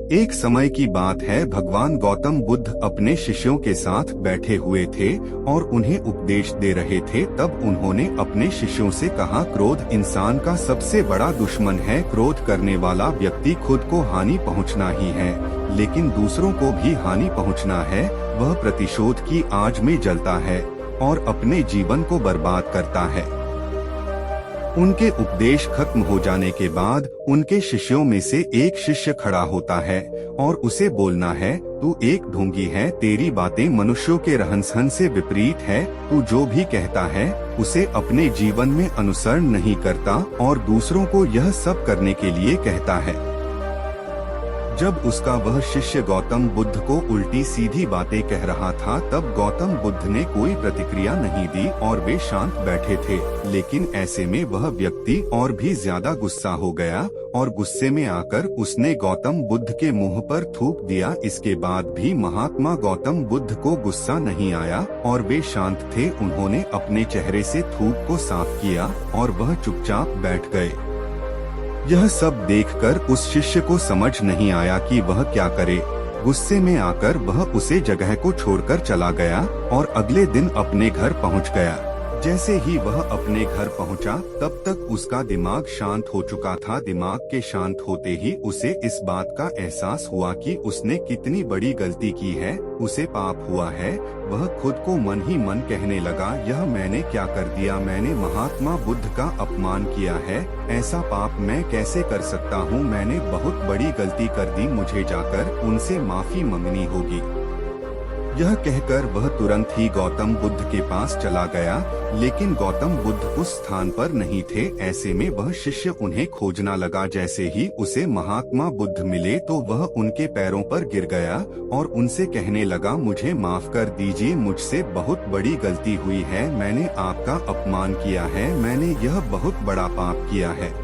एक समय की बात है, भगवान गौतम बुद्ध अपने शिष्यों के साथ बैठे हुए थे और उन्हें उपदेश दे रहे थे। तब उन्होंने अपने शिष्यों से कहा, क्रोध इंसान का सबसे बड़ा दुश्मन है। क्रोध करने वाला व्यक्ति खुद को हानि पहुंचना ही है, लेकिन दूसरों को भी हानि पहुंचना है। वह प्रतिशोध की आग में जलता है और अपने जीवन को बर्बाद करता है। उनके उपदेश खत्म हो जाने के बाद उनके शिष्यों में से एक शिष्य खड़ा होता है और उसे बोलना है, तू एक ढोंगी है, तेरी बातें मनुष्यों के रहन सहन से विपरीत है। तू जो भी कहता है उसे अपने जीवन में अनुसरण नहीं करता और दूसरों को यह सब करने के लिए कहता है। जब उसका वह शिष्य गौतम बुद्ध को उल्टी सीधी बातें कह रहा था, तब गौतम बुद्ध ने कोई प्रतिक्रिया नहीं दी और वे शांत बैठे थे। लेकिन ऐसे में वह व्यक्ति और भी ज्यादा गुस्सा हो गया और गुस्से में आकर उसने गौतम बुद्ध के मुंह पर थूक दिया। इसके बाद भी महात्मा गौतम बुद्ध को गुस्सा नहीं आया और वे शांत थे। उन्होंने अपने चेहरे से थूक को साफ किया और वह चुपचाप बैठ गए। यह सब देखकर उस शिष्य को समझ नहीं आया कि वह क्या करे। गुस्से में आकर वह उसे जगह को छोड़कर चला गया और अगले दिन अपने घर पहुंच गया। जैसे ही वह अपने घर पहुंचा, तब तक उसका दिमाग शांत हो चुका था। दिमाग के शांत होते ही उसे इस बात का एहसास हुआ कि उसने कितनी बड़ी गलती की है, उसे पाप हुआ है। वह खुद को मन ही मन कहने लगा, यह मैंने क्या कर दिया? मैंने महात्मा बुद्ध का अपमान किया है। ऐसा पाप मैं कैसे कर सकता हूँ? मैंने बहुत बड़ी गलती कर दी, मुझे जाकर उनसे माफी मांगनी होगी। यह कहकर वह तुरंत ही गौतम बुद्ध के पास चला गया, लेकिन गौतम बुद्ध उस स्थान पर नहीं थे। ऐसे में वह शिष्य उन्हें खोजना लगा। जैसे ही उसे महात्मा बुद्ध मिले तो वह उनके पैरों पर गिर गया और उनसे कहने लगा, मुझे माफ कर दीजिए, मुझसे बहुत बड़ी गलती हुई है। मैंने आपका अपमान किया है, मैंने यह बहुत बड़ा पाप किया है।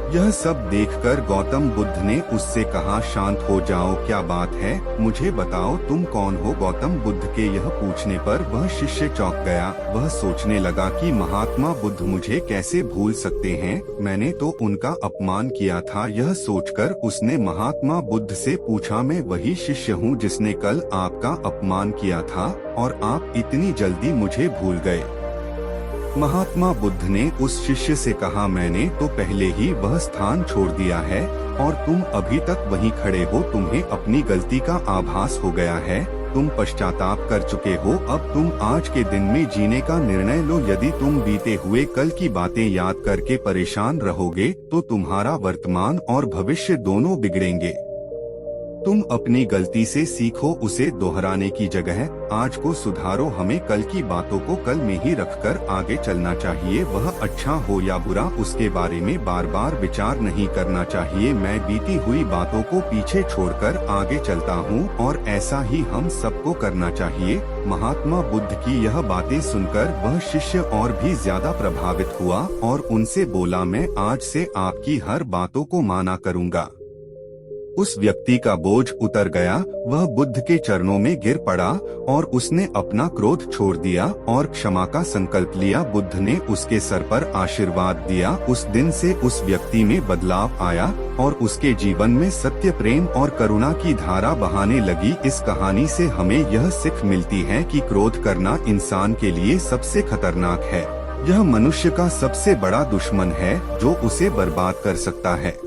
यह सब देखकर गौतम बुद्ध ने उससे कहा, शांत हो जाओ, क्या बात है, मुझे बताओ तुम कौन हो? गौतम बुद्ध के यह पूछने पर वह शिष्य चौंक गया। वह सोचने लगा कि महात्मा बुद्ध मुझे कैसे भूल सकते हैं, मैंने तो उनका अपमान किया था। यह सोचकर उसने महात्मा बुद्ध से पूछा, मैं वही शिष्य हूँ जिसने कल आपका अपमान किया था और आप इतनी जल्दी मुझे भूल गए? महात्मा बुद्ध ने उस शिष्य से कहा, मैंने तो पहले ही वह स्थान छोड़ दिया है और तुम अभी तक वहीं खड़े हो। तुम्हें अपनी गलती का आभास हो गया है, तुम पश्चाताप कर चुके हो। अब तुम आज के दिन में जीने का निर्णय लो। यदि तुम बीते हुए कल की बातें याद करके परेशान रहोगे तो तुम्हारा वर्तमान और भविष्य दोनों बिगड़ेंगे। तुम अपनी गलती से सीखो, उसे दोहराने की जगह आज को सुधारो। हमें कल की बातों को कल में ही रखकर आगे चलना चाहिए। वह अच्छा हो या बुरा, उसके बारे में बार बार विचार नहीं करना चाहिए। मैं बीती हुई बातों को पीछे छोड़कर आगे चलता हूँ और ऐसा ही हम सबको करना चाहिए। महात्मा बुद्ध की यह बातें सुनकर वह शिष्य और भी ज्यादा प्रभावित हुआ और उनसे बोला, मैं आज से आपकी हर बातों को माना करूँगा। उस व्यक्ति का बोझ उतर गया। वह बुद्ध के चरणों में गिर पड़ा और उसने अपना क्रोध छोड़ दिया और क्षमा का संकल्प लिया। बुद्ध ने उसके सर पर आशीर्वाद दिया। उस दिन से उस व्यक्ति में बदलाव आया और उसके जीवन में सत्य, प्रेम और करुणा की धारा बहाने लगी। इस कहानी से हमें यह सीख मिलती है कि क्रोध करना इंसान के लिए सबसे खतरनाक है। यह मनुष्य का सबसे बड़ा दुश्मन है जो उसे बर्बाद कर सकता है।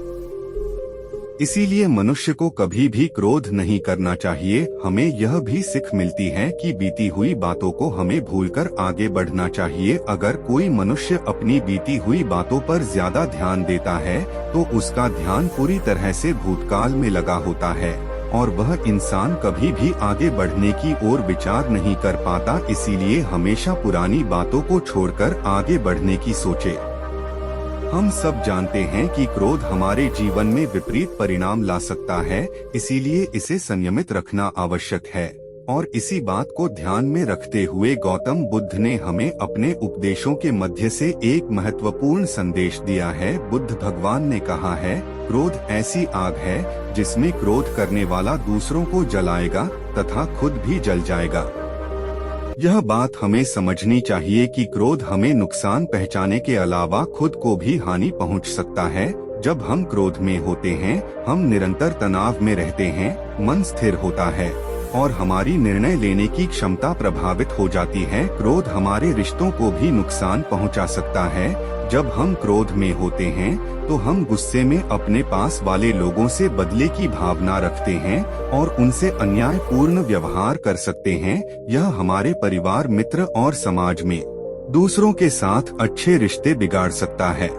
इसीलिए मनुष्य को कभी भी क्रोध नहीं करना चाहिए। हमें यह भी सीख मिलती है कि बीती हुई बातों को हमें भूलकर आगे बढ़ना चाहिए। अगर कोई मनुष्य अपनी बीती हुई बातों पर ज्यादा ध्यान देता है तो उसका ध्यान पूरी तरह से भूतकाल में लगा होता है और वह इंसान कभी भी आगे बढ़ने की ओर विचार नहीं कर पाता। इसीलिए हमेशा पुरानी बातों को छोड़कर आगे बढ़ने की सोचे। हम सब जानते हैं कि क्रोध हमारे जीवन में विपरीत परिणाम ला सकता है, इसीलिए इसे संयमित रखना आवश्यक है। और इसी बात को ध्यान में रखते हुए गौतम बुद्ध ने हमें अपने उपदेशों के मध्य से एक महत्वपूर्ण संदेश दिया है। बुद्ध भगवान ने कहा है, क्रोध ऐसी आग है जिसमें क्रोध करने वाला दूसरों को जलाएगा तथा खुद भी जल जाएगा। यह बात हमें समझनी चाहिए कि क्रोध हमें नुकसान पहुंचाने के अलावा खुद को भी हानि पहुंच सकता है। जब हम क्रोध में होते हैं हम निरंतर तनाव में रहते हैं, मन स्थिर होता है और हमारी निर्णय लेने की क्षमता प्रभावित हो जाती है। क्रोध हमारे रिश्तों को भी नुकसान पहुंचा सकता है। जब हम क्रोध में होते हैं तो हम गुस्से में अपने पास वाले लोगों से बदले की भावना रखते हैं और उनसे अन्यायपूर्ण व्यवहार कर सकते हैं। यह हमारे परिवार, मित्र और समाज में दूसरों के साथ अच्छे रिश्ते बिगाड़ सकता है।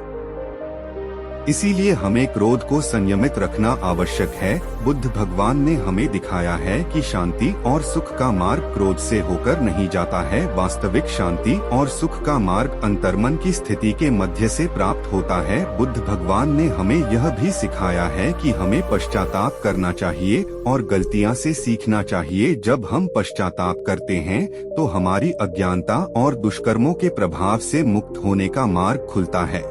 इसीलिए हमें क्रोध को संयमित रखना आवश्यक है। बुद्ध भगवान ने हमें दिखाया है कि शांति और सुख का मार्ग क्रोध से होकर नहीं जाता है। वास्तविक शांति और सुख का मार्ग अंतर्मन की स्थिति के मध्य से प्राप्त होता है। बुद्ध भगवान ने हमें यह भी सिखाया है कि हमें पश्चाताप करना चाहिए और गलतियां से सीखना चाहिए। जब हम पश्चाताप करते हैं तो हमारी अज्ञानता और दुष्कर्मों के प्रभाव से मुक्त होने का मार्ग खुलता है।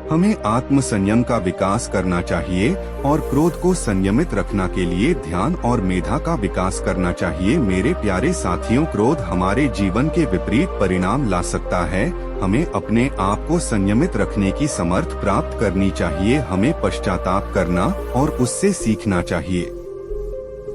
हमें आत्म संयम का विकास करना चाहिए और क्रोध को संयमित रखने के लिए ध्यान और मेधा का विकास करना चाहिए। मेरे प्यारे साथियों, क्रोध हमारे जीवन के विपरीत परिणाम ला सकता है। हमें अपने आप को संयमित रखने की समर्थ प्राप्त करनी चाहिए। हमें पश्चाताप करना और उससे सीखना चाहिए।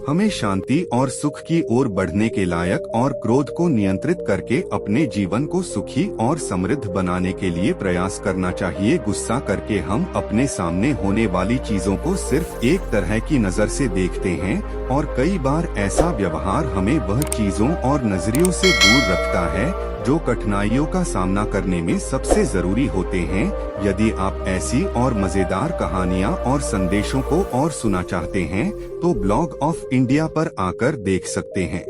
हमें शांति और सुख की ओर बढ़ने के लायक और क्रोध को नियंत्रित करके अपने जीवन को सुखी और समृद्ध बनाने के लिए प्रयास करना चाहिए। गुस्सा करके हम अपने सामने होने वाली चीजों को सिर्फ एक तरह की नजर से देखते हैं और कई बार ऐसा व्यवहार हमें वह चीजों और नजरियों से दूर रखता है जो कठिनाइयों का सामना करने में सबसे जरूरी होते हैं। यदि आप ऐसी और मजेदार कहानियाँ और संदेशों को और सुनना चाहते हैं तो ब्लॉग ऑफ इंडिया पर आकर देख सकते हैं।